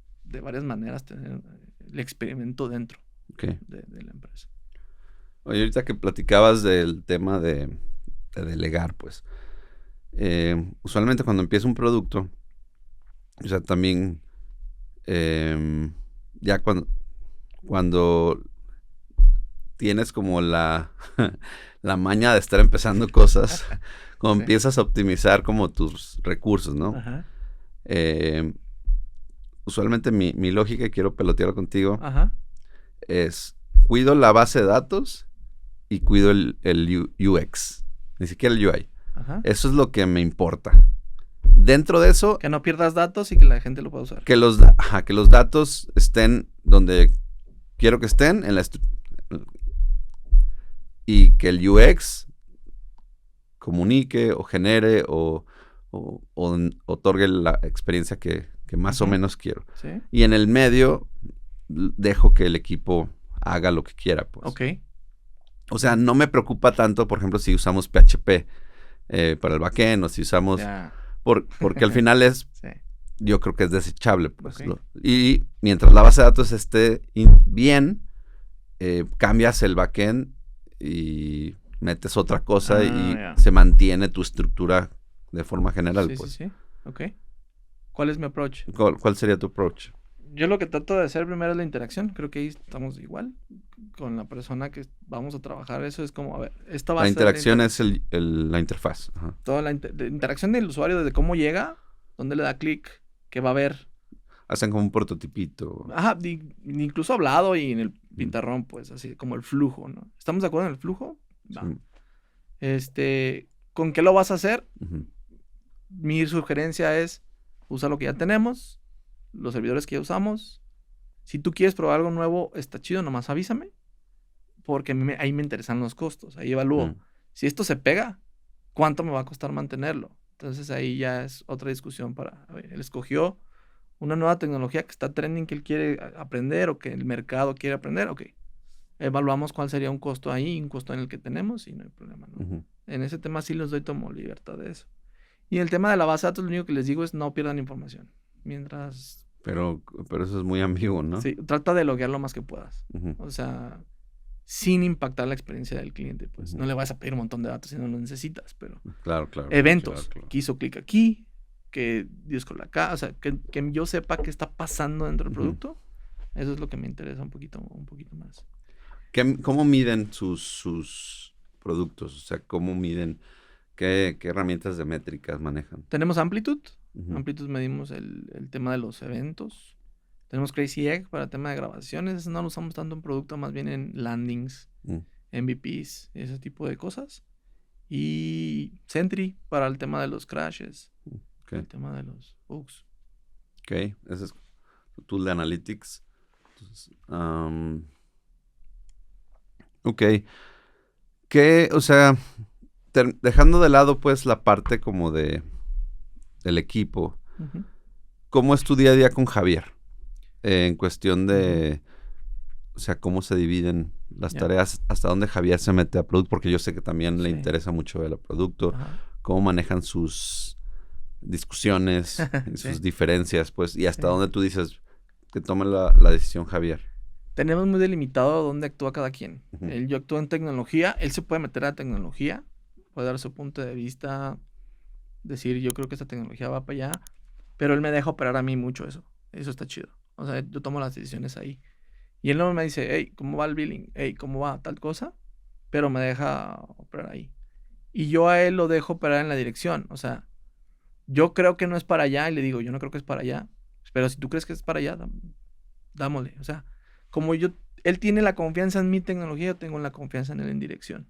maneras tener el experimento dentro de la empresa. Oye, ahorita que platicabas del tema de delegar, pues, usualmente cuando empieza un producto, o sea, también ya cuando tienes como la maña de estar empezando cosas, como Sí. empiezas a optimizar como tus recursos, ¿no? Ajá. Usualmente mi lógica, y quiero pelotearlo contigo, Ajá. es cuido la base de datos y cuido el UX, ni siquiera el UI. Ajá. Eso es lo que me importa. Dentro de eso, Que no pierdas datos y que la gente lo pueda usar. que los datos estén donde quiero que estén, y que el UX comunique o genere o otorgue la experiencia que más o menos quiero. ¿Sí? Y en el medio dejo que el equipo haga lo que quiera, pues. Ok. O sea, no me preocupa tanto, por ejemplo, si usamos PHP para el backend o si usamos... Ya. Porque al final es... Sí. Yo creo que es desechable, pues. Ok. Y mientras la base de datos esté bien, cambias el backend y metes otra cosa y ya. se mantiene tu estructura de forma general, Sí, pues. sí. Ok. ¿Cuál es mi approach? ¿Cuál sería tu approach? Yo lo que trato de hacer primero es la interacción. Creo que ahí estamos igual con la persona que vamos a trabajar. Eso es como, a ver, esta va a La ser interacción es la interfaz. Ajá. toda la interacción del usuario, desde cómo llega, dónde le da clic, qué va a ver. Hacen como un prototipito. Ajá, incluso hablado y en el pintarrón, pues, así como el flujo, ¿no? ¿Estamos de acuerdo en el flujo? Va. Sí. ¿Con qué lo vas a hacer? Ujú. Mi sugerencia es, usa lo que ya tenemos, los servidores que ya usamos. Si tú quieres probar algo nuevo, está chido, nomás avísame, porque ahí me interesan los costos, ahí evalúo. Si esto se pega, ¿cuánto me va a costar mantenerlo? Entonces ahí ya es otra discusión a ver, él escogió una nueva tecnología que está trending, que él quiere aprender o que el mercado quiere aprender, ok. Evaluamos cuál sería un costo ahí, un costo en el que tenemos y no hay problema, ¿no? Uh-huh. En ese tema sí les doy como libertad de eso. Y en el tema de la base de datos, lo único que les digo es no pierdan información. Mientras... Pero eso es muy ambiguo, ¿no? Sí, trata de loguear lo más que puedas. Uh-huh. O sea, sin impactar la experiencia del cliente, pues. Uh-huh. No le vas a pedir un montón de datos si no lo necesitas, pero... Claro. Eventos. Claro. Que hizo clic aquí, que dio scroll acá. O sea, que yo sepa qué está pasando dentro del producto. Eso es lo que me interesa un poquito más. ¿Cómo miden sus productos? O sea, ¿cómo miden? ¿Qué herramientas de métricas manejan? Tenemos Amplitude. Uh-huh. Amplitude medimos el tema de los eventos. Tenemos Crazy Egg para el tema de grabaciones. Eso no lo usamos tanto en producto, más bien en landings, MVPs, ese tipo de cosas. Y Sentry para el tema de los crashes. Okay. El tema de los bugs. Ok, ese es tu tool de analytics. Entonces, ok. O sea, dejando de lado pues la parte como del equipo, uh-huh. ¿Cómo es tu día a día con Javier? En cuestión de, o sea, cómo se dividen las tareas, hasta dónde Javier se mete a producto, porque yo sé que también le interesa mucho el producto, cómo manejan sus discusiones, sus diferencias, pues, y hasta dónde tú dices que tome la decisión Javier. Tenemos muy delimitado dónde actúa cada quien. Uh-huh. Yo actúo en tecnología, él se puede meter a tecnología, puede dar su punto de vista, decir yo creo que esta tecnología va para allá, pero él me deja operar a mí mucho eso está chido. O sea, yo tomo las decisiones ahí. Y él no me dice, hey, ¿cómo va el billing? Hey, ¿cómo va tal cosa? Pero me deja operar ahí. Y yo a él lo dejo operar en la dirección. O sea, yo creo que no es para allá y le digo, yo no creo que es para allá. Pero si tú crees que es para allá, dámosle. O sea, como él tiene la confianza en mi tecnología, yo tengo la confianza en él en dirección.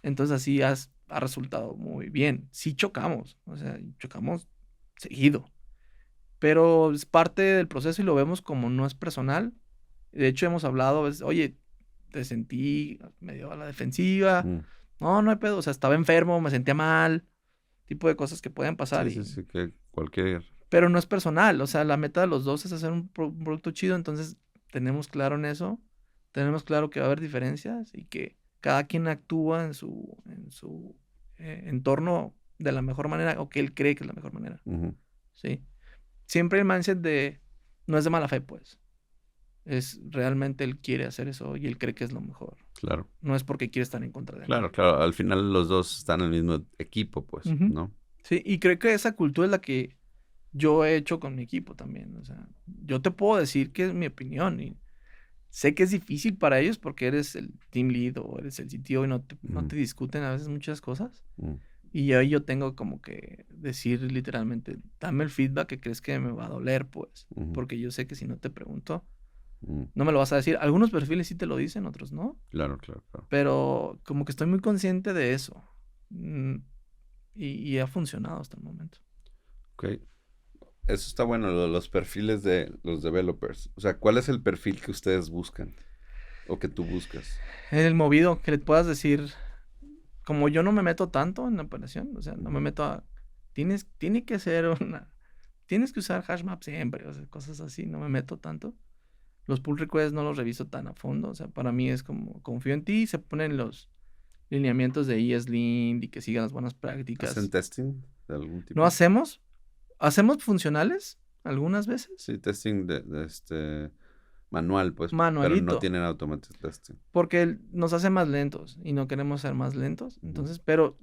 Entonces así ha resultado muy bien. Sí chocamos, o sea, chocamos seguido. Pero es parte del proceso y lo vemos como no es personal. De hecho, hemos hablado a veces, oye, te sentí medio a la defensiva. No hay pedo. O sea, estaba enfermo, me sentía mal. Tipo de cosas que pueden pasar. Sí, que cualquier... Pero no es personal. O sea, la meta de los dos es hacer un producto chido. Entonces, tenemos claro en eso. Tenemos claro que va a haber diferencias y que cada quien actúa en su entorno de la mejor manera o que él cree que es la mejor manera. Sí. Siempre el mindset no es de mala fe, pues. Es realmente él quiere hacer eso y él cree que es lo mejor. Claro. No es porque quiere estar en contra de él. Claro. Al final los dos están en el mismo equipo, pues, ¿no? Sí, y creo que esa cultura es la que yo he hecho con mi equipo también. O sea, yo te puedo decir que es mi opinión y sé que es difícil para ellos porque eres el team lead o eres el CTO y no te discuten a veces muchas cosas. Y ahí yo tengo como que decir literalmente, dame el feedback que crees que me va a doler, pues. Porque yo sé que si no te pregunto, no me lo vas a decir. Algunos perfiles sí te lo dicen, otros no. Claro. Pero como que estoy muy consciente de eso. Y ha funcionado hasta el momento. Ok. Eso está bueno, los perfiles de los developers. O sea, ¿cuál es el perfil que ustedes buscan? O que tú buscas. El movido, que le puedas decir... Como yo no me meto tanto en la operación, o sea, no me meto a... Tiene que ser tienes que usar HashMap siempre, o sea, cosas así, no me meto tanto. Los pull requests no los reviso tan a fondo, o sea, para mí es como, confío en ti, se ponen los lineamientos de ESLint y que sigan las buenas prácticas. ¿Hacen testing de algún tipo? No hacemos funcionales algunas veces. Sí, testing de manual, pues. Manualito. Pero no tienen automatic testing. Porque nos hace más lentos y no queremos ser más lentos. Entonces, pero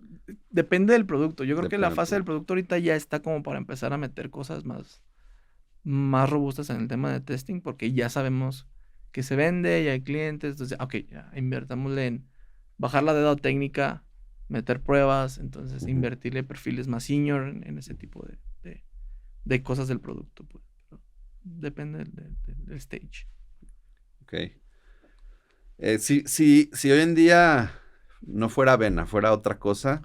depende del producto. Yo creo que la fase del producto ahorita ya está como para empezar a meter cosas más robustas en el tema de testing porque ya sabemos que se vende, ya hay clientes. Entonces, ok, ya invertámosle en bajar la deuda técnica, meter pruebas, entonces invertirle perfiles más senior en ese tipo de cosas del producto. Pues. Depende del stage. Ok. Si hoy en día no fuera Avena, fuera otra cosa,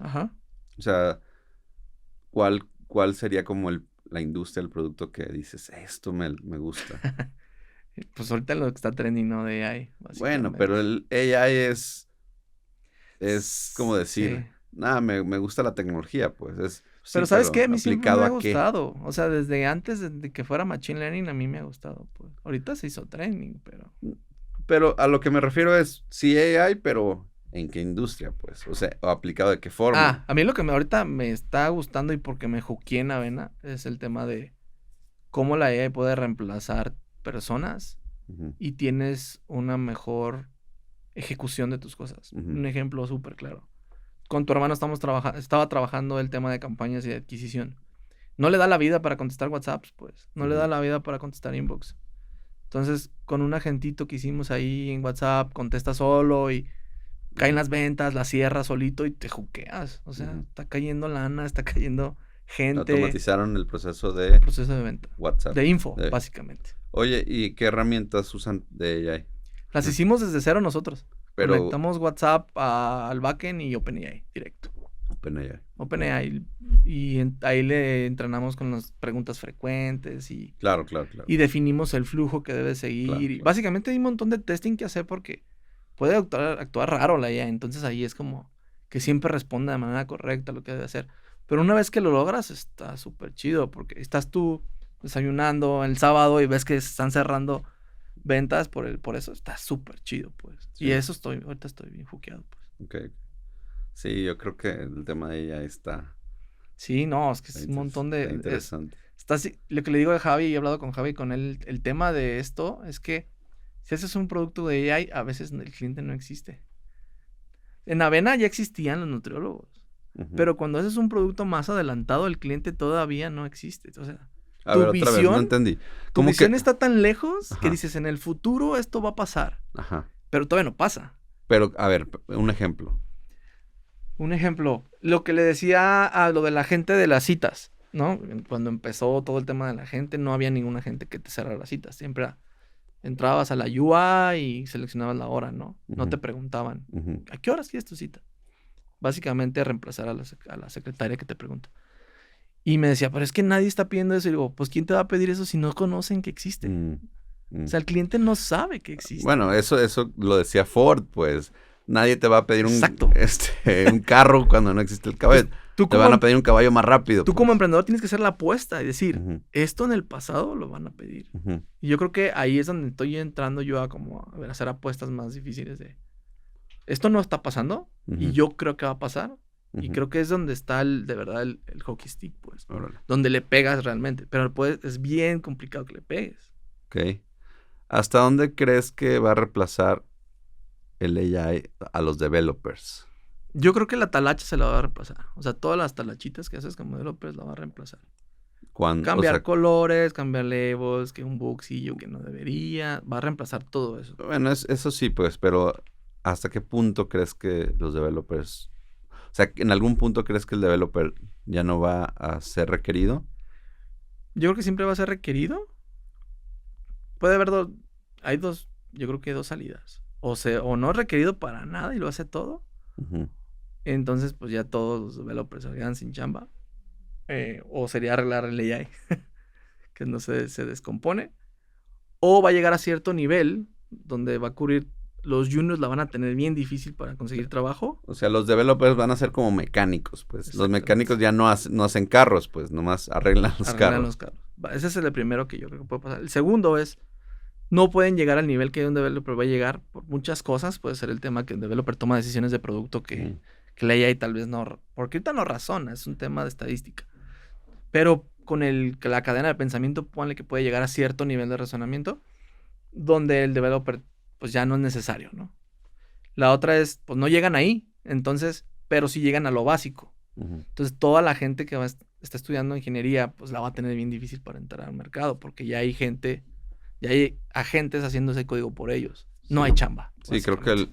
o sea, ¿cuál sería como la industria, el producto que dices, esto me gusta? Pues ahorita lo que está trending, ¿no? De AI. Bueno, pero el AI es como decir, nada, me gusta la tecnología, pues. Pero ¿sabes qué? A mí siempre me ha gustado. O sea, desde antes de que fuera Machine Learning, a mí me ha gustado. Pues. Ahorita se hizo training, pero... Pero a lo que me refiero es, sí AI, pero ¿en qué industria, pues? O sea, ¿o aplicado de qué forma? A mí lo que ahorita me está gustando y porque me juqué en Avena es el tema de cómo la AI puede reemplazar personas y tienes una mejor ejecución de tus cosas. Un ejemplo súper claro. Con tu hermano estaba trabajando el tema de campañas y de adquisición. No le da la vida para contestar WhatsApps, pues. No le da la vida para contestar inbox. Entonces, con un agentito que hicimos ahí en WhatsApp, contesta solo y caen las ventas, la cierras solito y te juqueas. O sea, está cayendo lana, está cayendo gente. Automatizaron el proceso de venta. WhatsApp. De info, básicamente. Oye, ¿y qué herramientas usan de AI? Las hicimos desde cero nosotros. Conectamos WhatsApp al backend y OpenAI directo. OpenAI. Y ahí le entrenamos con las preguntas frecuentes y... Claro. Y definimos el flujo que debe seguir. Claro. Y básicamente hay un montón de testing que hacer porque puede actuar raro la IA. Entonces ahí es como que siempre responda de manera correcta lo que debe hacer. Pero una vez que lo logras está súper chido porque estás tú desayunando el sábado y ves que están cerrando ventas por eso está súper chido, pues. Sí. Y eso ahorita estoy bien juqueado, pues. Ok. Sí, yo creo que el tema de ella está... Sí, no, es que es un montón de... Está interesante. Lo que le digo a Javi, y he hablado con Javi con él, el tema de esto es que si haces un producto de AI, a veces el cliente no existe. En Avena ya existían los nutriólogos, pero cuando haces un producto más adelantado, el cliente todavía no existe. O sea, otra vez, no entendí. Tu visión está tan lejos que dices, en el futuro esto va a pasar. Pero todavía no pasa. Pero, a ver, un ejemplo. Un ejemplo, lo que le decía a lo de la gente de las citas, ¿no? Cuando empezó todo el tema de la gente, no había ninguna gente que te cerrara las citas. Siempre entrabas a la UA y seleccionabas la hora, ¿no? No te preguntaban, ¿a qué horas quieres tu cita? Básicamente reemplazar a la secretaria que te pregunta. Y me decía, pero es que nadie está pidiendo eso. Y digo, pues ¿quién te va a pedir eso si no conocen que existe? O sea, el cliente no sabe que existe. Bueno, eso lo decía Ford, pues. Nadie te va a pedir un carro cuando no existe el caballo. Pues te van a pedir un caballo más rápido. Tú como emprendedor tienes que hacer la apuesta y decir, esto en el pasado lo van a pedir. Y yo creo que ahí es donde estoy entrando yo a hacer apuestas más difíciles de, esto no está pasando y yo creo que va a pasar. Y creo que es donde está de verdad el hockey stick, pues. Donde le pegas realmente. Pero es bien complicado que le pegues. Ok. ¿Hasta dónde crees que va a reemplazar el AI a los developers? Yo creo que la talacha se la va a reemplazar. O sea, todas las talachitas que haces como developers la va a reemplazar. Cambiar colores, cambiar labels, que un bugcillo que no debería. Va a reemplazar todo eso. Bueno, eso sí, pues, pero ¿hasta qué punto crees que los developers... O sea, ¿en algún punto crees que el developer ya no va a ser requerido? Yo creo que siempre va a ser requerido. Puede haber yo creo que hay dos salidas. O no es requerido para nada y lo hace todo. Entonces, pues ya todos los developers se quedan sin chamba. O sería arreglar el AI, que no se descompone. O va a llegar a cierto nivel donde va a cubrir... Los juniors la van a tener bien difícil para conseguir trabajo. O sea, los developers van a ser como mecánicos, pues. Los mecánicos ya no hacen carros, pues. Nomás arreglan los carros. Ese es el primero que yo creo que puede pasar. El segundo es, no pueden llegar al nivel que un developer va a llegar por muchas cosas. Puede ser el tema que un developer toma decisiones de producto que la AI tal vez no... Porque ahorita no razona, es un tema de estadística. Pero con la cadena de pensamiento, ponle que puede llegar a cierto nivel de razonamiento, donde el developer... pues ya no es necesario, ¿no? La otra es, pues no llegan ahí, entonces, pero sí llegan a lo básico. Entonces, toda la gente que está estudiando ingeniería, pues la va a tener bien difícil para entrar al mercado, porque ya hay agentes haciendo ese código por ellos. No hay chamba. Sí, creo que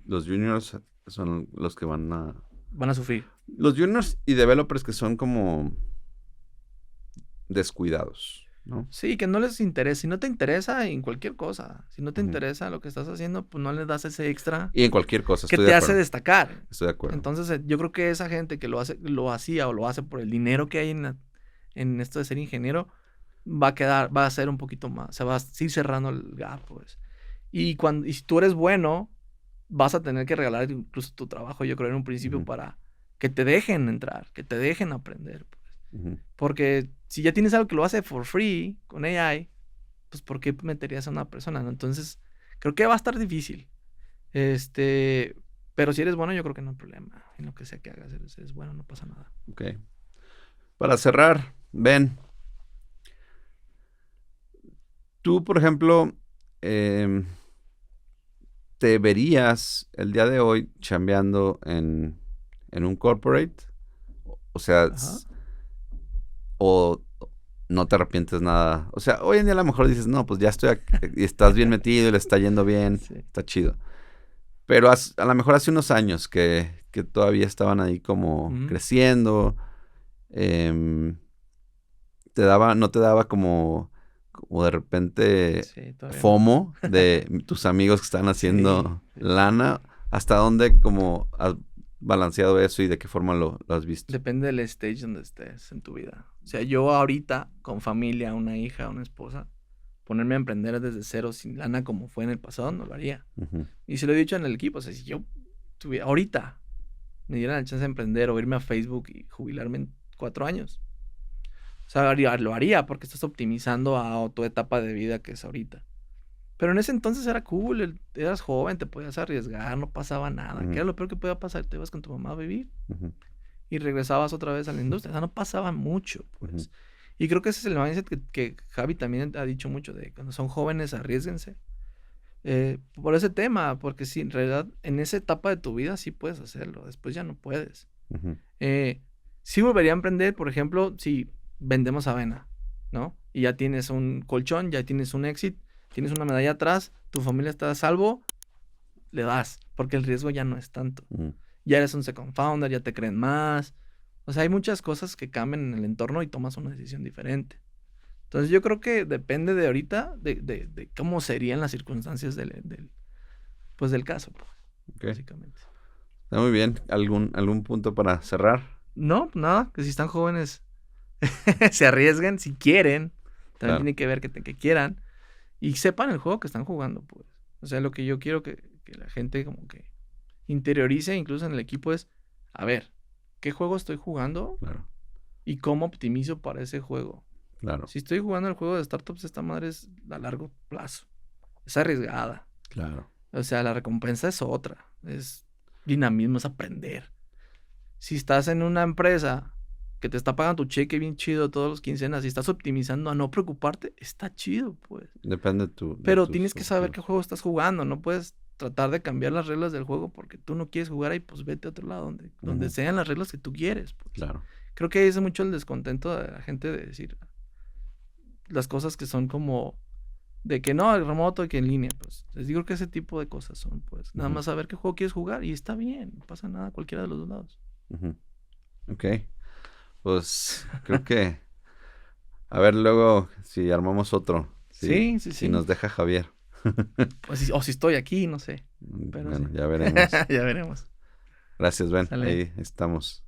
los juniors son los que van a sufrir. Los juniors y developers que son como descuidados, ¿no? Sí, que no les interesa. Si no te interesa en cualquier cosa, si no te interesa lo que estás haciendo, pues no le das ese extra. Y en cualquier cosa, que te hace destacar. Estoy de acuerdo. Entonces, yo creo que esa gente que lo hacía o lo hace por el dinero que hay en esto de ser ingeniero, va a ser un poquito más, se va a ir cerrando el gap, pues. Y si tú eres bueno, vas a tener que regalar incluso tu trabajo, yo creo, en un principio, para que te dejen entrar, que te dejen aprender, pues. Porque si ya tienes algo que lo hace for free con AI, pues ¿por qué meterías a una persona, no? Entonces, creo que va a estar difícil. Pero si eres bueno, yo creo que no hay problema. En lo que sea que hagas, eres bueno, no pasa nada. Ok. Para cerrar, Ben, tú, por ejemplo, te verías el día de hoy chambeando en un corporate, o sea, o no te arrepientes nada. O sea, hoy en día a lo mejor dices, no, pues ya estoy aquí, y estás bien metido y le está yendo bien, está chido. Pero a lo mejor hace unos años que todavía estaban ahí como creciendo, no te daba como de repente FOMO de tus amigos que están haciendo lana. ¿Hasta dónde como has balanceado eso y de qué forma lo has visto? Depende del stage donde estés en tu vida. O sea, yo ahorita, con familia, una hija, una esposa, ponerme a emprender desde cero sin lana como fue en el pasado, no lo haría. Y se lo he dicho en el equipo, o sea, si yo ahorita me dieran la chance de emprender o irme a Facebook y jubilarme en 4 años, o sea, lo haría porque estás optimizando a tu etapa de vida que es ahorita. Pero en ese entonces era cool, eras joven, te podías arriesgar, no pasaba nada. ¿Qué era lo peor que podía pasar? Te ibas con tu mamá a vivir y regresabas otra vez a la industria. O sea, no pasaba mucho, pues. Y creo que ese es el mindset que Javi también ha dicho mucho, de cuando son jóvenes, arriésguense. Por ese tema, porque sí, en realidad, en esa etapa de tu vida sí puedes hacerlo, después ya no puedes. Sí volvería a emprender, por ejemplo, si vendemos avena, ¿no? Y ya tienes un colchón, ya tienes un exit, tienes una medalla atrás, tu familia está a salvo, le das, porque el riesgo ya no es tanto. ya eres un second founder, ya te creen más. O sea, hay muchas cosas que cambian en el entorno y tomas una decisión diferente. Entonces yo creo que depende de ahorita de cómo serían las circunstancias del caso, pues, okay. Básicamente. Está muy bien. ¿Algún punto para cerrar? No, nada, que si están jóvenes se arriesguen, si quieren, también tiene que ver que quieran y sepan el juego que están jugando, pues. O sea, lo que yo quiero que la gente como que interiorice, incluso en el equipo, es, a ver, ¿qué juego estoy jugando? Claro. Y cómo optimizo para ese juego. Claro. Si estoy jugando el juego de startups, esta madre es a largo plazo. Es arriesgada. Claro. O sea, la recompensa es otra. Es dinamismo, es aprender. Si estás en una empresa que te está pagando tu cheque bien chido todos los quincenas y estás optimizando a no preocuparte, está chido, pues. Depende Pero tienes que saber qué juego estás jugando. No puedes tratar de cambiar las reglas del juego porque tú no quieres jugar ahí, pues vete a otro lado donde sean las reglas que tú quieres, pues. Claro. Creo que es mucho el descontento de la gente de decir las cosas que son como de que no, el remoto y que en línea, pues les digo que ese tipo de cosas son, pues, nada más saber qué juego quieres jugar y está bien, no pasa nada cualquiera de los dos lados. Ok, pues creo que a ver luego si armamos otro. Sí. Si nos deja Javier. Pues, o si estoy aquí, no sé. Pero bueno, sí. ya veremos. Ya veremos. Gracias, Ben. Sale. Ahí estamos.